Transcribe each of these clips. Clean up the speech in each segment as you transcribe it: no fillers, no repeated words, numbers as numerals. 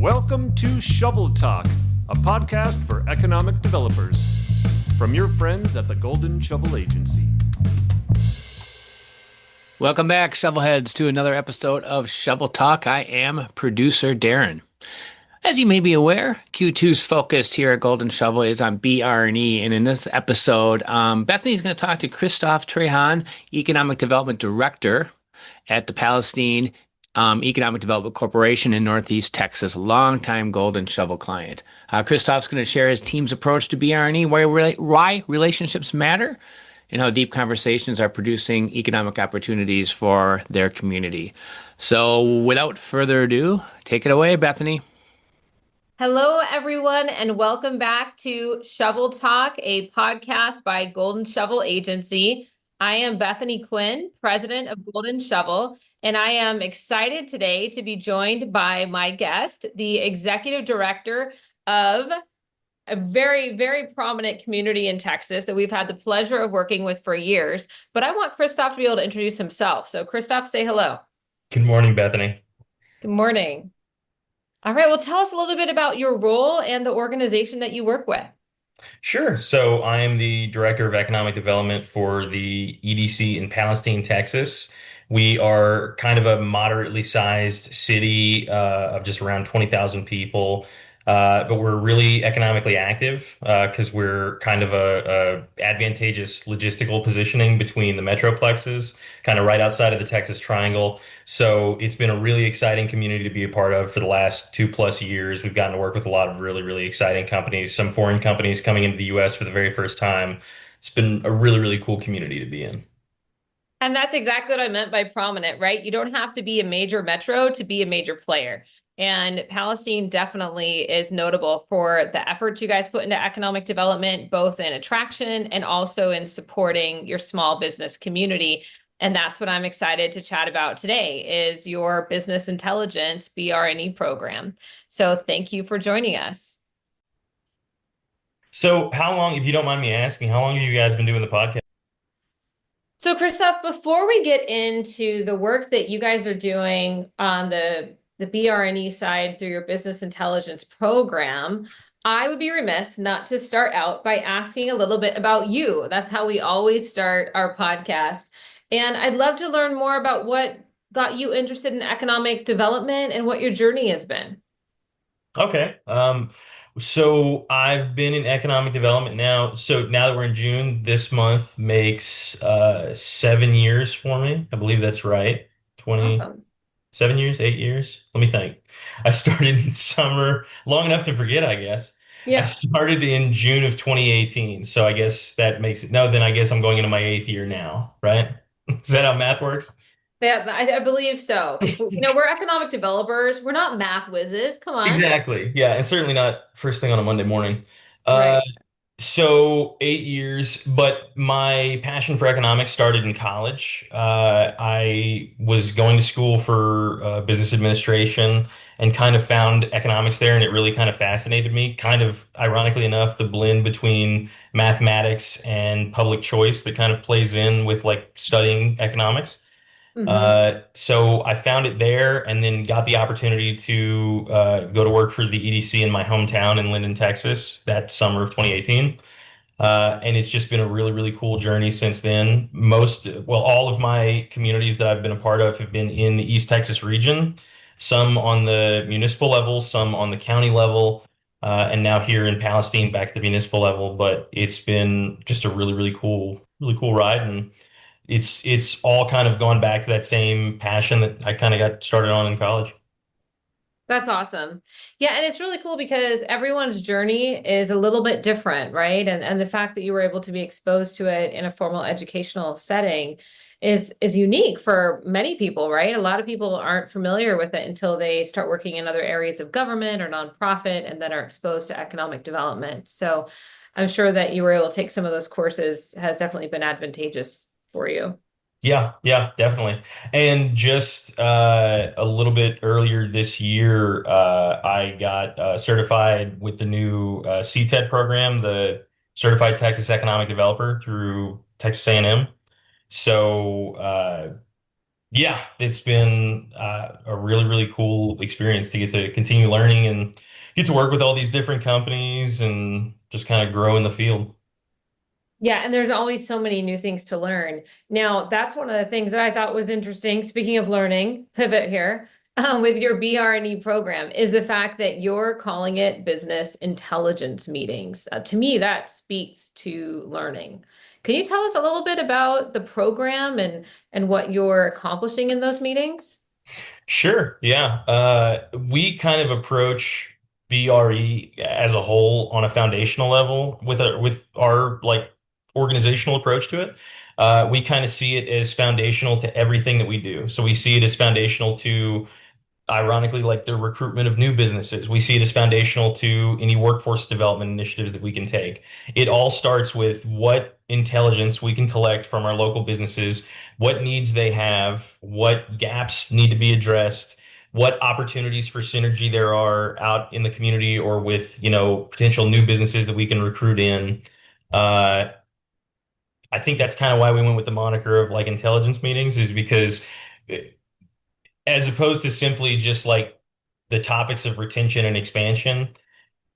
Welcome to Shovel Talk, a podcast for economic developers. From your friends at the Golden Shovel Agency. Welcome back, Shovelheads, to another episode of Shovel Talk. I am producer Darren. As you may be aware, Q2's focus here at Golden Shovel is on BR&E, and in this episode, Bethany is going to talk to Christophe Trahan, Economic Development Director at the Palestine Economic Development Corporation in Northeast Texas, a longtime Golden Shovel client. Christophe's going to share his team's approach to BR&E, why relationships matter, and how deep conversations are producing economic opportunities for their community. So without further ado, take it away, Bethany. Hello, everyone, and welcome back to Shovel Talk, a podcast by Golden Shovel Agency. I am Bethany Quinn, president of Golden Shovel, and I am excited today to be joined by my guest, the executive director of a very, very prominent community in Texas that we've had the pleasure of working with for years. But I want Christophe to be able to introduce himself. So Christophe, say hello. Good morning, Bethany. Good morning. All right, well, tell us a little bit about your role and the organization that you work with. Sure. So I am the Director of Economic Development for the EDC in Palestine, Texas. We are kind of a moderately sized city of just around 20,000 people, but we're really economically active because we're kind of a advantageous logistical positioning between the metroplexes, kind of right outside of the Texas Triangle. So it's been a really exciting community to be a part of for the last 2+ years. We've gotten to work with a lot of really, really exciting companies, some foreign companies coming into the US for the very first time. It's been a really, really cool community to be in. And that's exactly what I meant by prominent, right? You don't have to be a major metro to be a major player. And Palestine definitely is notable for the efforts you guys put into economic development, both in attraction and also in supporting your small business community. And that's what I'm excited to chat about today is your business intelligence BR&E program. So thank you for joining us. So how long, if you don't mind me asking, how long have you guys been doing the podcast? So Christophe, before we get into the work that you guys are doing on the BR&E side through your business intelligence program, I would be remiss not to start out by asking a little bit about you. That's how we always start our podcast. And I'd love to learn more about what got you interested in economic development and what your journey has been. Okay. So I've been in economic development now. So now that we're in June, this month makes 7 years for me. I believe that's right. 20. Awesome. 7 years, 8 years. Let me think. I started in summer, long enough to forget, I guess. I Yeah. started in June of 2018. So I guess that makes it, no, then I guess I'm going into my 8th year now, right? Is that how math works? Yeah, I believe so. We're economic developers. We're not math whizzes. Come on. Exactly. Yeah. And certainly not first thing on a Monday morning. Uh, Right. So 8 years, but my passion for economics started in college. I was going to school for business administration and kind of found economics there, and it really kind of fascinated me. Kind of ironically enough, the blend between mathematics and public choice that kind of plays in with like studying economics. Mm-hmm. So I found it there and then got the opportunity to go to work for the EDC in my hometown in Linden, Texas, that summer of 2018. And it's just been a really, really cool journey since then. All of my communities that I've been a part of have been in the East Texas region, some on the municipal level, some on the county level, and now here in Palestine back at the municipal level. But it's been just a really cool ride. And it's all kind of gone back to that same passion that I kind of got started on in college. That's awesome. Yeah, and it's really cool because everyone's journey is a little bit different, right? And the fact that you were able to be exposed to it in a formal educational setting is unique for many people, right? A lot of people aren't familiar with it until they start working in other areas of government or nonprofit and then are exposed to economic development. So I'm sure that you were able to take some of those courses has definitely been advantageous for you. Yeah, definitely. And just a little bit earlier this year, I got certified with the new CTED program, the Certified Texas Economic Developer through Texas A&M. So Yeah, it's been a really, really cool experience to get to continue learning and get to work with all these different companies and just kind of grow in the field. Yeah, and there's always so many new things to learn. Now, that's one of the things that I thought was interesting. Speaking of learning, pivot here, with your BR&E program is the fact that you're calling it business intelligence meetings. To me, that speaks to learning. Can you tell us a little bit about the program and what you're accomplishing in those meetings? Sure. Yeah. We kind of approach BRE as a whole on a foundational level with our like organizational approach to it. We kind of see it as foundational to everything that we do. So we see it as foundational to ironically, like the recruitment of new businesses. We see it as foundational to any workforce development initiatives that we can take. It all starts with what intelligence we can collect from our local businesses, what needs they have, what gaps need to be addressed, what opportunities for synergy there are out in the community or with, potential new businesses that we can recruit in. Uh, I think that's kind of why we went with the moniker of like intelligence meetings is because as opposed to simply just like the topics of retention and expansion,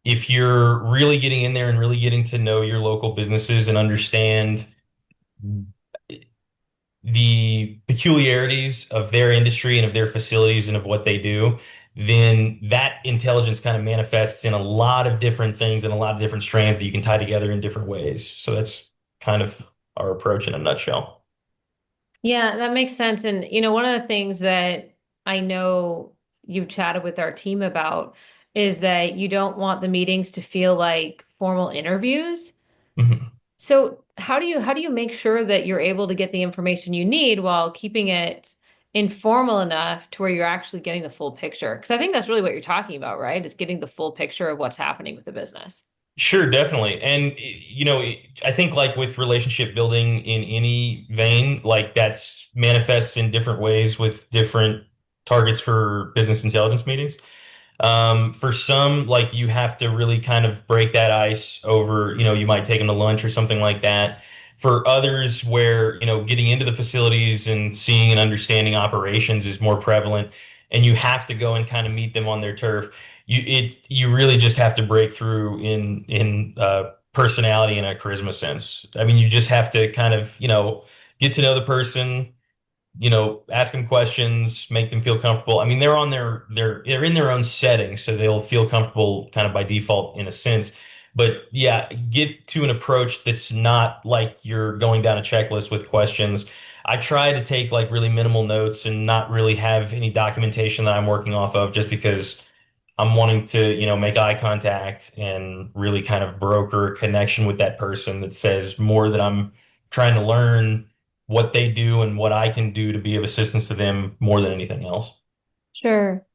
if you're really getting in there and really getting to know your local businesses and understand the peculiarities of their industry and of their facilities and of what they do, then that intelligence kind of manifests in a lot of different things and a lot of different strands that you can tie together in different ways. So that's kind of our approach in a nutshell. Yeah, that makes sense. And, one of the things that I know you've chatted with our team about is that you don't want the meetings to feel like formal interviews. Mhm. So how do you make sure that you're able to get the information you need while keeping it informal enough to where you're actually getting the full picture? Because I think that's really what you're talking about, right? Is getting the full picture of what's happening with the business. Sure, definitely. And I think like with relationship building in any vein, like that's manifests in different ways with different targets for business intelligence meetings. For some, like you have to really kind of break that ice over, you might take them to lunch or something like that. For others, where, getting into the facilities and seeing and understanding operations is more prevalent, and you have to go and kind of meet them on their turf, you really just have to break through in personality and a charisma sense. I mean, you just have to kind of, get to know the person, ask them questions, make them feel comfortable. I mean, they're on they're in their own setting, so they'll feel comfortable kind of by default in a sense. But yeah, get to an approach that's not like you're going down a checklist with questions. I try to take like really minimal notes and not really have any documentation that I'm working off of just because I'm wanting to, make eye contact and really kind of broker a connection with that person that says more that I'm trying to learn what they do and what I can do to be of assistance to them more than anything else. Sure.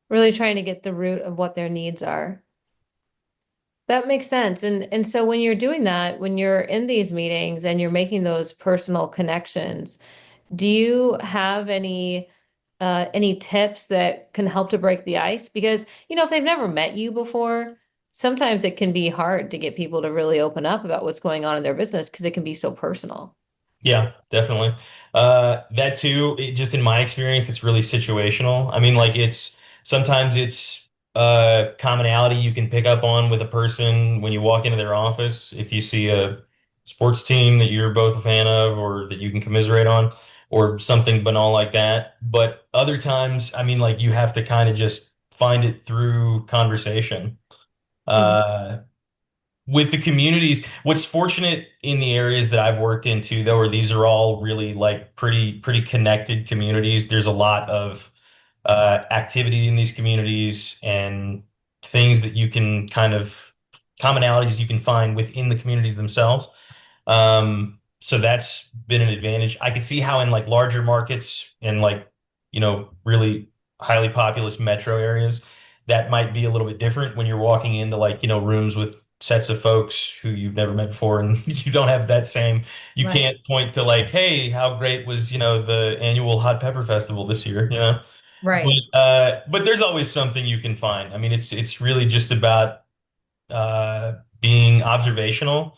Really trying to get the root of what their needs are. That makes sense. And so when you're doing that, when you're in these meetings and you're making those personal connections, do you have any tips that can help to break the ice? Because, if they've never met you before, sometimes it can be hard to get people to really open up about what's going on in their business because it can be so personal. Yeah, definitely. That too, just in my experience, it's really situational. I mean, like sometimes it's commonality you can pick up on with a person when you walk into their office. If you see a sports team that you're both a fan of or that you can commiserate on or something banal like that. But other times, I mean, like you have to kind of just find it through conversation. Mhm. Uh, with the communities, what's fortunate in the areas that I've worked into, though, are these are all really like pretty connected communities. There's a lot of activity in these communities and things that you can kind of commonalities you can find within the communities themselves. So that's been an advantage. I could see how in like larger markets and like, really highly populous metro areas, that might be a little bit different when you're walking into like, rooms with sets of folks who you've never met before and you don't have that same, you Right. can't point to like, hey, how great was, the annual hot pepper festival this year. Right. But there's always something you can find. I mean, it's really just about being observational.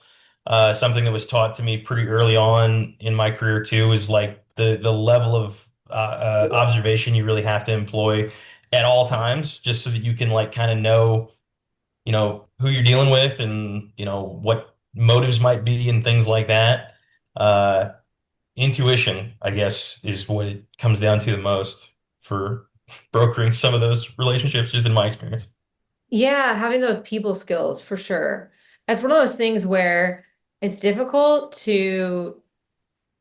Something that was taught to me pretty early on in my career too is like the level of observation you really have to employ at all times, just so that you can like kind of know, who you're dealing with and, what motives might be and things like that. Uh, Intuition, I guess, is what it comes down to the most for brokering some of those relationships, just in my experience. Yeah, having those people skills for sure. That's one of those things where it's difficult to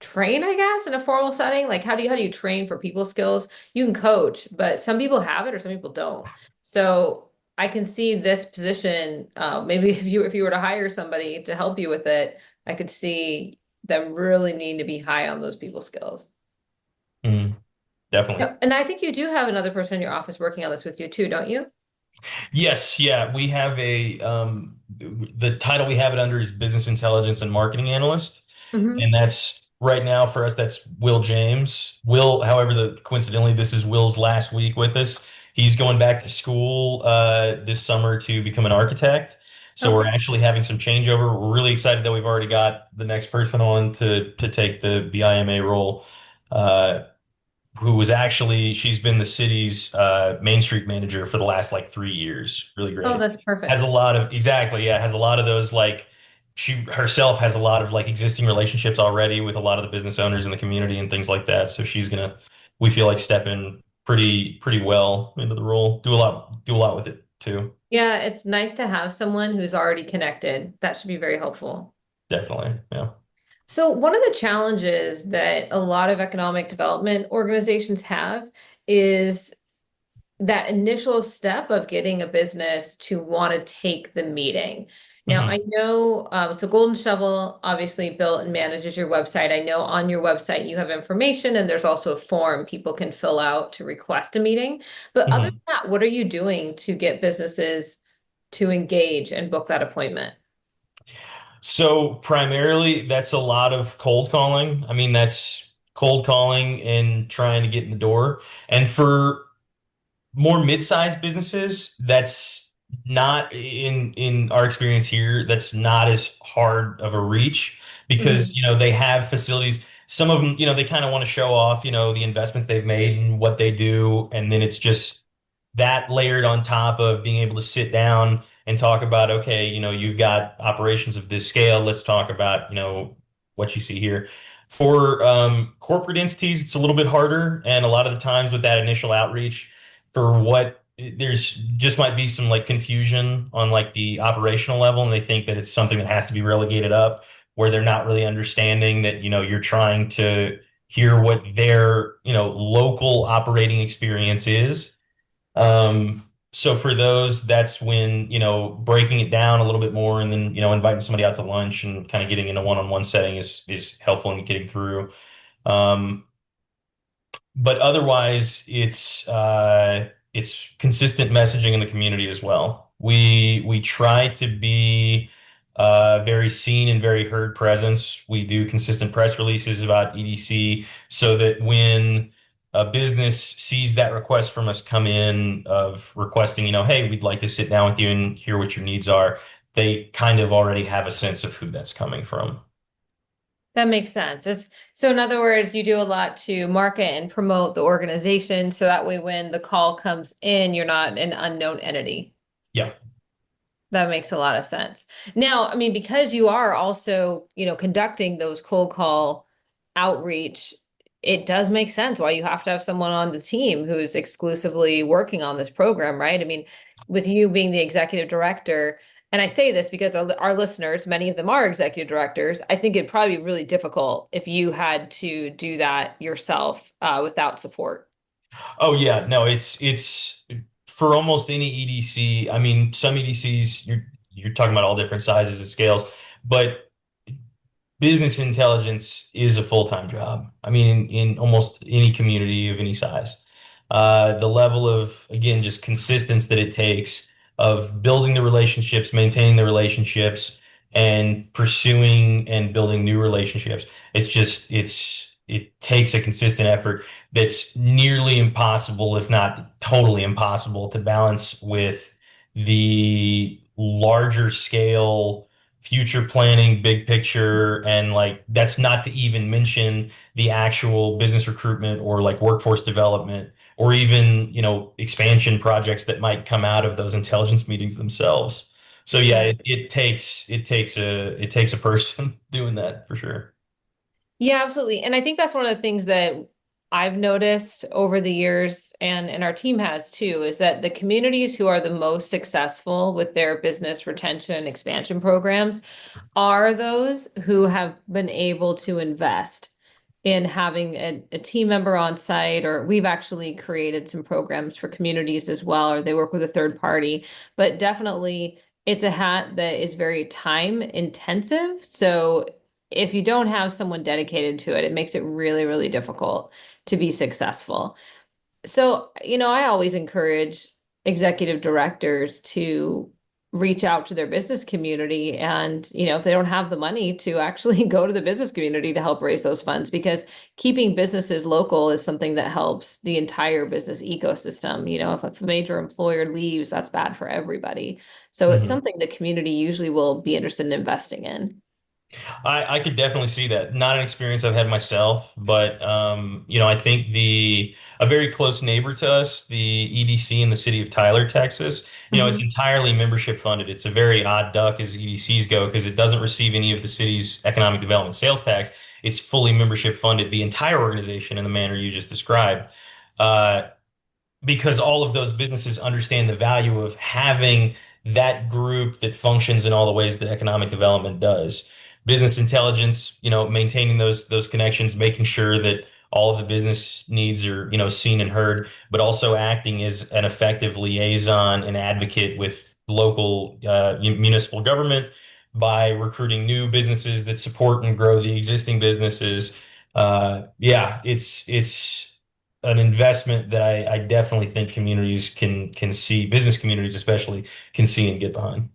train, I guess, in a formal setting. Like how do you train for people skills? You can coach, but some people have it or some people don't. So I can see this position, maybe if you were to hire somebody to help you with it, I could see them really need to be high on those people skills. Mm, definitely. Yeah, and I think you do have another person in your office working on this with you too, don't you? Yes, yeah, we have the title we have it under is Business Intelligence and Marketing Analyst, Hmm. and that's right now for us. That's Will James. Will, however, coincidentally, this is Will's last week with us. He's going back to school this summer to become an architect. So we're Okay. actually having some changeover. We're really excited that we've already got the next person on to take the BIMA role. Uh, who was actually she's been the city's Main Street manager for the last like 3 years. Really Oh, great. that's Has a perfect. lot of exactly, yeah, has a lot of those like she herself has a lot of like existing relationships already with a lot of the business owners in the community and things like that. So she's gonna, we feel like, step in pretty well into the role. Do a lot with it too. Yeah, it's nice to have someone who's already connected. That should be very helpful. Definitely. Yeah. So, one of the challenges that a lot of economic development organizations have is that initial step of getting a business to want to take the meeting. Now, I Mhm. know so Golden Shovel obviously built and manages your website. I know on your website you have information and there's also a form people can fill out to request a meeting. But other than Mhm. that, what are you doing to get businesses to engage and book that appointment? So primarily that's a lot of cold calling. I mean, that's cold calling and trying to get in the door. And for more mid-sized businesses, that's not in our experience here, that's not as hard of a reach because, Mhm. they have facilities. Some of them, they kind of want to show off, the investments they've made and what they do. And then it's just that layered on top of being able to sit down and talk about, okay, you've got operations of this scale. Let's talk about, what you see here. For corporate entities, it's a little bit harder. And a lot of the times with that initial outreach, for what there's just might be some like confusion on like the operational level, and they think that it's something that has to be relegated up, where they're not really understanding that, you're trying to hear what their, local operating experience is. So for those, that's when, breaking it down a little bit more and then, inviting somebody out to lunch and kind of getting in a one-on-one setting is helpful in getting through. Um, but otherwise, it's consistent messaging in the community as well. We try to be very seen and very heard presence. We do consistent press releases about EDC so that when a business sees that request from us come in of requesting, hey, we'd like to sit down with you and hear what your needs are, they kind of already have a sense of who that's coming from. That makes sense. So in other words, you do a lot to market and promote the organization so that way when the call comes in, you're not an unknown entity. Yeah. That makes a lot of sense. Now, I mean, because you are also, conducting those cold call outreach, it does make sense why you have to have someone on the team who's exclusively working on this program, right? I mean, with you being the executive director, and I say this because our listeners, many of them are executive directors, I think it'd probably be really difficult if you had to do that yourself, without support. Oh yeah, no, it's for almost any EDC. I mean, some EDCs you're talking about all different sizes and scales, but business intelligence is a full-time job. I mean, in almost any community of any size. The level of, again, just consistence that it takes of building the relationships, maintaining the relationships, and pursuing and building new relationships. It takes a consistent effort that's nearly impossible, if not totally impossible, to balance with the larger scale future planning, big picture, and like that's not to even mention the actual business recruitment or like workforce development or even, expansion projects that might come out of those intelligence meetings themselves. So yeah, Yeah. it takes a person doing that for sure. Yeah, absolutely. And I think that's one of the things that I've noticed over the years and our team has too, is that the communities who are the most successful with their business retention and expansion programs are those who have been able to invest in having a team member on site, or we've actually created some programs for communities as well, or they work with a third party. But definitely, it's a hat that is very time intensive. So if you don't have someone dedicated to it, it makes it really, really difficult to be successful. So, I always encourage executive directors to reach out to their business community and, if they don't have the money to actually go to the business community to help raise those funds, because keeping businesses local is something that helps the entire business ecosystem. If a major employer leaves, that's bad for everybody. So it's Mhm. something the community usually will be interested in investing in. I could definitely see that. Not an experience I've had myself, but I think the a very close neighbor to us, the EDC in the city of Tyler, Texas, it's Mhm. entirely membership funded. It's a very odd duck as EDCs go because it doesn't receive any of the city's economic development sales tax. It's fully membership funded, the entire organization in the manner you just described. Uh, because all of those businesses understand the value of having that group that functions in all the ways that economic development does. Business intelligence, maintaining those connections, making sure that all of the business needs are, seen and heard, but also acting as an effective liaison and advocate with local municipal government by recruiting new businesses that support and grow the existing businesses. Yeah, it's an investment that I definitely think communities can see, business communities especially can see and get behind.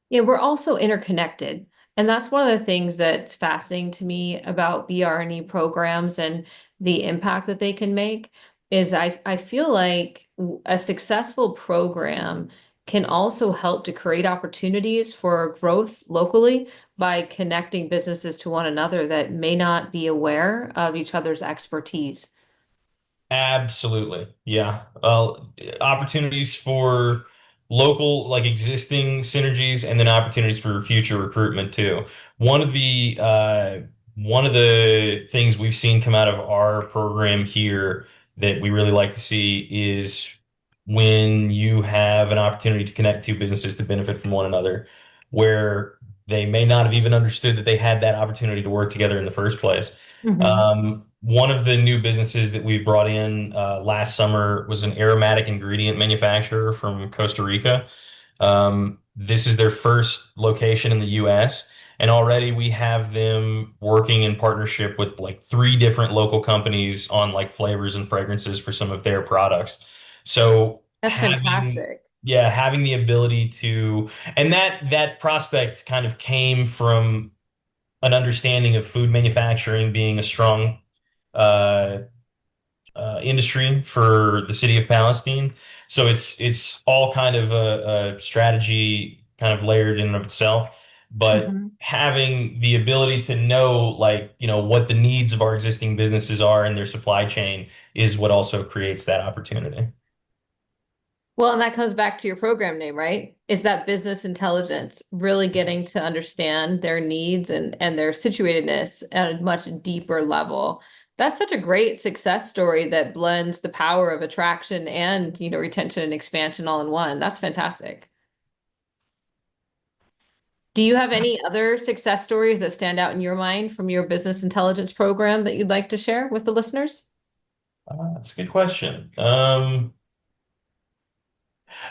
Yeah, we're also interconnected. And that's one of the things that's fascinating to me about BR&E programs and the impact that they can make is I feel like a successful program can also help to create opportunities for growth locally by connecting businesses to one another that may not be aware of each other's expertise. Absolutely. Yeah. Opportunities for local, like existing synergies, and then opportunities for future recruitment too. One of the one of the things we've seen come out of our program here that we really like to see is when you have an opportunity to connect two businesses to benefit from one another, where they may not have even understood that they had that opportunity to work together in the first place. Mhm. One of the new businesses that we brought in last summer was an aromatic ingredient manufacturer from Costa Rica. This is their first location in the US, and already we have them working in partnership with like three different local companies on like flavors and fragrances for some of their products. So That's fantastic. having the ability to, and that prospect kind of came from an understanding of food manufacturing being a strong uh, industry for the city of Palestine. So it's all kind of a strategy kind of layered in and of itself. But Mhm. having the ability to know like, what the needs of our existing businesses are in their supply chain is what also creates that opportunity. Well, and that comes back to your program name, right? Is that business intelligence, really getting to understand their needs and their situatedness at a much deeper level. That's such a great success story that blends the power of attraction and, retention and expansion all in one. That's fantastic. Do you have any other success stories that stand out in your mind from your business intelligence program that you'd like to share with the listeners? That's a good question.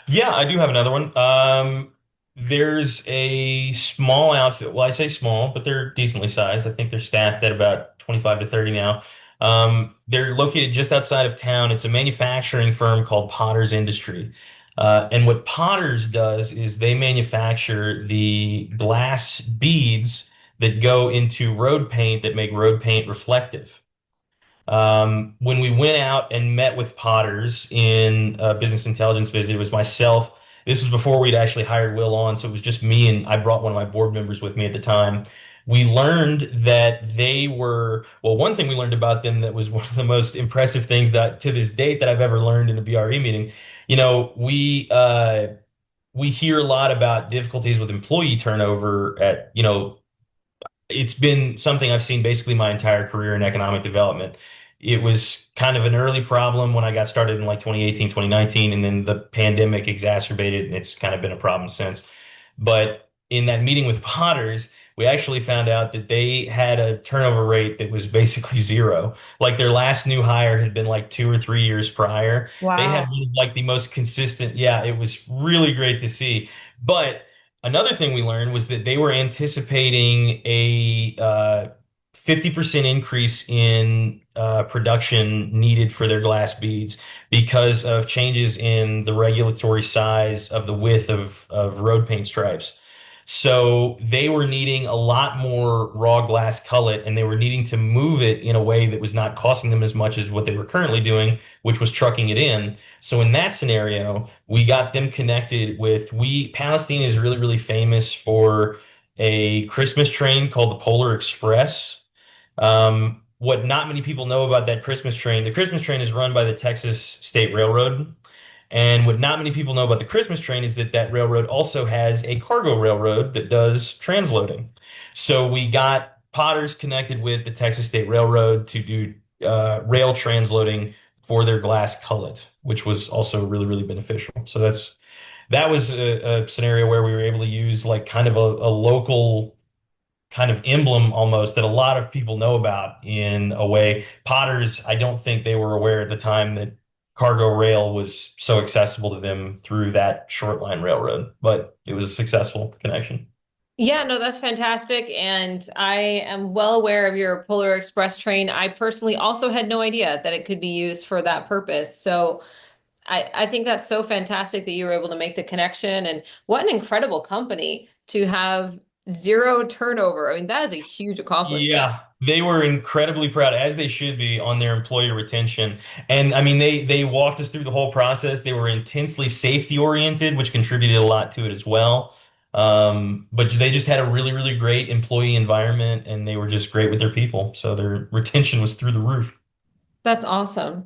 Yeah, I do have another one. There's a small outfit. Well, I say small, but they're decently sized. I think they're staffed at about 25 to 30 now. They're located just outside of town. It's a manufacturing firm called Potter's Industry. And what Potter's does is they manufacture the glass beads that go into road paint that make road paint reflective. When we went out and met with Potters in a business intelligence visit, it was myself This was before we'd actually hired Will on, so it was just me, and I brought one of my board members with me at the time. We learned that they were, well, one thing we learned about them that was one of the most impressive things that to this date that I've ever learned in a BRE meeting. You know, we hear a lot about difficulties with employee turnover at, it's been something I've seen basically my entire career in economic development. It was kind of an early problem when I got started in like 2018, 2019, and then the pandemic exacerbated, and it's kind of been a problem since. But in that meeting with Potters, we actually found out that they had a turnover rate that was basically zero. Like their last new hire had been like 2 or 3 years prior. They had Wow. one of like the most consistent. Yeah, it was really great to see. But another thing we learned was that they were anticipating a 50% increase in production needed for their glass beads because of changes in the regulatory size of the width of road paint stripes. So they were needing a lot more raw glass cullet, and they were needing to move it in a way that was not costing them as much as what they were currently doing, which was trucking it in. So in that scenario, we got them connected with Palestine is really, really famous for a Christmas train called the Polar Express. What not many people know about that Christmas train, the Christmas train is run by the Texas State Railroad. And what not many people know about the Christmas train is that that railroad also has a cargo railroad that does transloading. So we got Potters connected with the Texas State Railroad to do rail transloading for their glass cullet, which was also really, really beneficial. So that was a scenario where we were able to use like kind of a local kind of emblem almost that a lot of people know about in a way. Potters, I don't think they were aware at the time that cargo rail was so accessible to them through that short line railroad, but it was a successful connection. Yeah, no, that's fantastic. And I am well aware of your Polar Express train. I personally also had no idea that it could be used for that purpose. So I think that's so fantastic that you were able to make the connection. And what an incredible company to have zero turnover. I mean, that is a huge accomplishment. Yeah, they were incredibly proud, as they should be, on their employee retention. And I mean, they walked us through the whole process. They were intensely safety oriented, which contributed a lot to it as well. But they just had a really, really great employee environment, and they were just great with their people. So their retention was through the roof. That's awesome.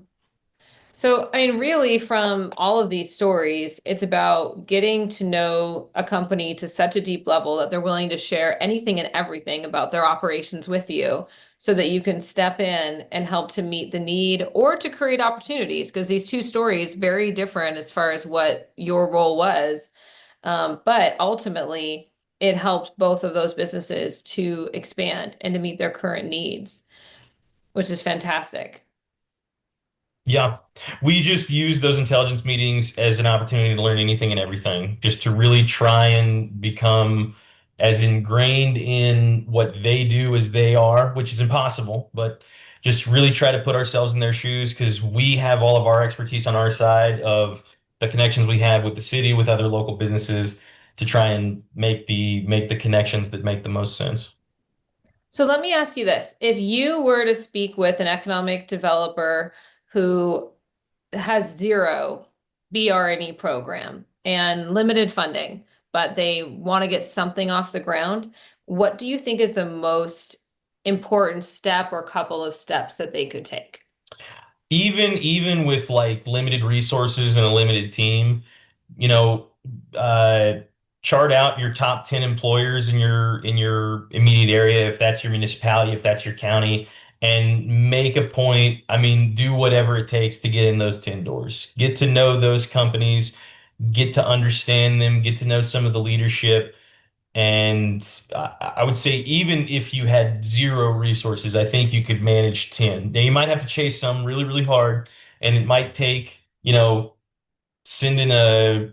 So, I mean, really, from all of these stories, it's about getting to know a company to such a deep level that they're willing to share anything and everything about their operations with you so that you can step in and help to meet the need or to create opportunities. Because these two stories very different as far as what your role was. But ultimately, it helped both of those businesses to expand and to meet their current needs, which is fantastic. Yeah, we just use those intelligence meetings as an opportunity to learn anything and everything, just to really try and become as ingrained in what they do as they are, which is impossible, but just really try to put ourselves in their shoes because we have all of our expertise on our side of the connections we have with the city, with other local businesses to try and make the connections that make the most sense. So let me ask you this. If you were to speak with an economic developer who has zero BR&E program and limited funding, but they want to get something off the ground, what do you think is the most important step or couple of steps that they could take? Even with like limited resources and a limited team, you know, uh, chart out your top 10 employers in your immediate area, if that's your municipality, if that's your county, and make a point. I mean, do whatever it takes to get in those 10 doors. Get to know those companies, get to understand them, get to know some of the leadership. And I would say, even if you had zero resources, I think you could manage 10. Now, you might have to chase some really, really hard, and it might take, sending a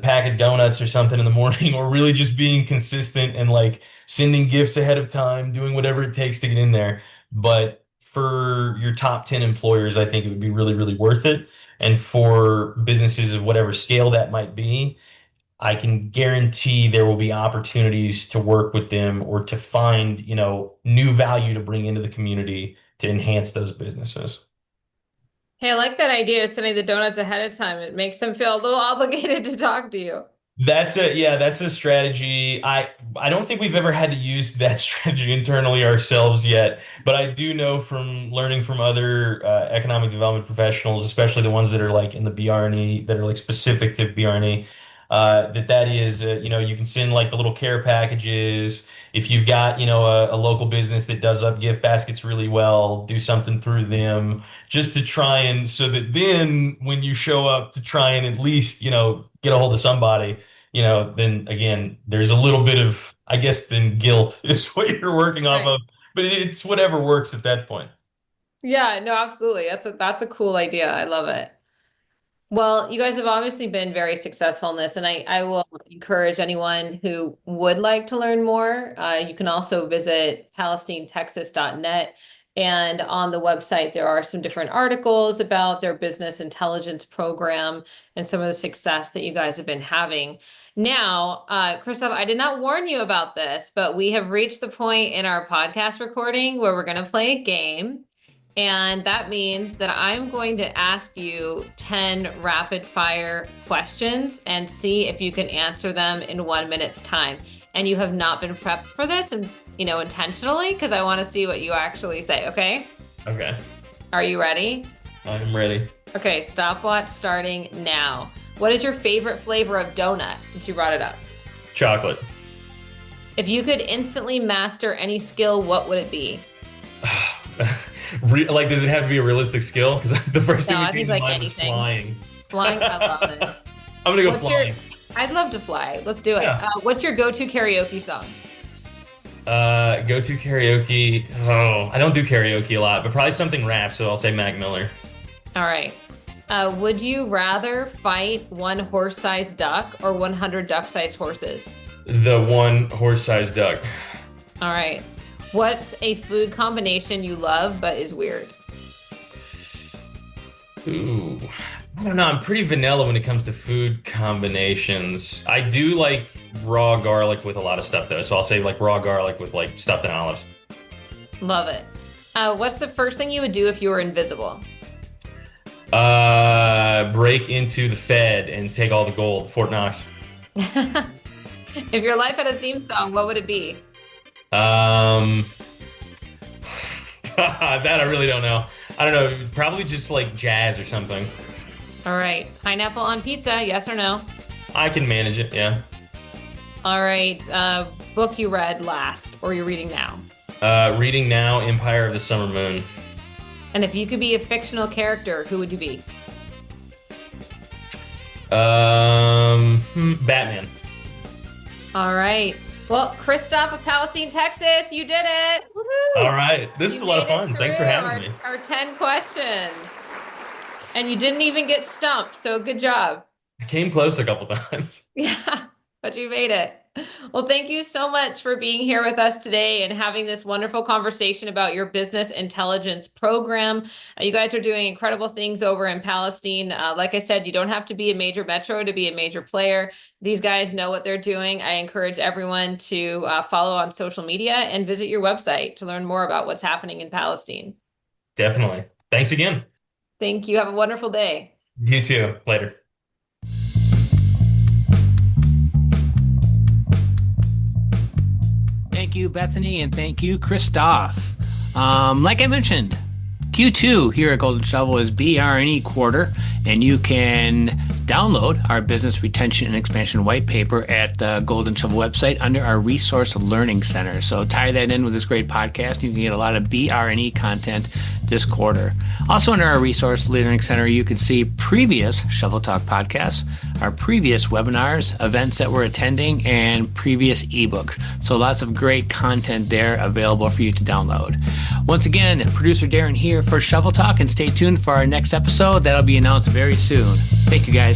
pack of donuts or something in the morning, or really just being consistent and like sending gifts ahead of time, doing whatever it takes to get in there. But for your top 10 employers, I think it would be really, really worth it. And for businesses of whatever scale that might be, I can guarantee there will be opportunities to work with them or to find, new value to bring into the community to enhance those businesses. Hey, I like that idea of sending the donuts ahead of time. It makes them feel a little obligated to talk to you. That's a strategy. I don't think we've ever had to use that strategy internally ourselves yet, but I do know from learning from other economic development professionals, especially the ones that are like in the BR&E that are like specific to BR&E, that is you can send like the little care packages. If you've got a local business that does up gift baskets really well, do something through them just to try and so that then when you show up to try and at least get a hold of somebody, then again, there's a little bit of, I guess, then guilt is what you're working off Right. of, but it's whatever works at that point. Yeah, no, absolutely. That's a cool idea. I love it. Well, you guys have obviously been very successful in this, and I will encourage anyone who would like to learn more. You can also visit PalestineTexas.net. And on the website, there are some different articles about their business intelligence program and some of the success that you guys have been having. Now, Christophe, I did not warn you about this, but we have reached the point in our podcast recording where we're going to play a game. And that means that I'm going to ask you 10 rapid fire questions and see if you can answer them in 1 minute's time. And you have not been prepped for this and intentionally, because I want to see what you actually say, okay? Okay. Are you ready? I'm ready. Okay, stopwatch starting now. What is your favorite flavor of donut, since you brought it up? Chocolate. If you could instantly master any skill, what would it be? Like, does it have to be a realistic skill? Because the first thing No, I that came think to like mind was anything. flying. Flying, I love it. I'm gonna go What's flying. I'd love to fly. Let's do it. Yeah. What's your go-to karaoke song? Go-to karaoke. Oh, I don't do karaoke a lot, but probably something rap, so I'll say Mac Miller. All right. Would you rather fight one horse-sized duck or 100 duck-sized horses? The one horse-sized duck. All right. What's a food combination you love but is weird? Ooh, I don't know. I'm pretty vanilla when it comes to food combinations. I do like raw garlic with a lot of stuff though, so I'll say like raw garlic with like stuffed and olives. Love it. What's the first thing you would do if you were invisible? Break into the Fed and take all the gold, Fort Knox. If your life had a theme song, what would it be? That I really don't know. I don't know. Probably just like jazz or something. All right. Pineapple on pizza, yes or no? I can manage it, yeah. All right. Book you read last or you're reading now? Reading now, Empire of the Summer Moon. And if you could be a fictional character, who would you be? Batman. All right. Well, Christophe of Palestine, Texas, you did it. Woohoo! All right. This is You a lot of made it fun. Thanks for through having me. our 10 questions. And you didn't even get stumped, so good job. I came close a couple times. Yeah, but you made it. Well, thank you so much for being here with us today and having this wonderful conversation about your business intelligence program. You guys are doing incredible things over in Palestine. Like I said, you don't have to be a major metro to be a major player. These guys know what they're doing. I encourage everyone to follow on social media and visit your website to learn more about what's happening in Palestine. Definitely. Thanks again. Thank you. Have a wonderful day. You too. Later. Thank you, Bethany, and thank you, Christophe. Like I mentioned, Q2 here at Golden Shovel is BR&E quarter, and you can download our business retention and expansion white paper at the Golden Shovel website under our resource learning center. So tie that in with this great podcast. You can get a lot of BR&E content this quarter. Also under our resource learning center, you can see previous Shovel Talk podcasts, our previous webinars, events that we're attending, and previous ebooks. So lots of great content there available for you to download. Once again, producer Darren here for Shovel Talk, and stay tuned for our next episode. That'll be announced very soon. Thank you, guys.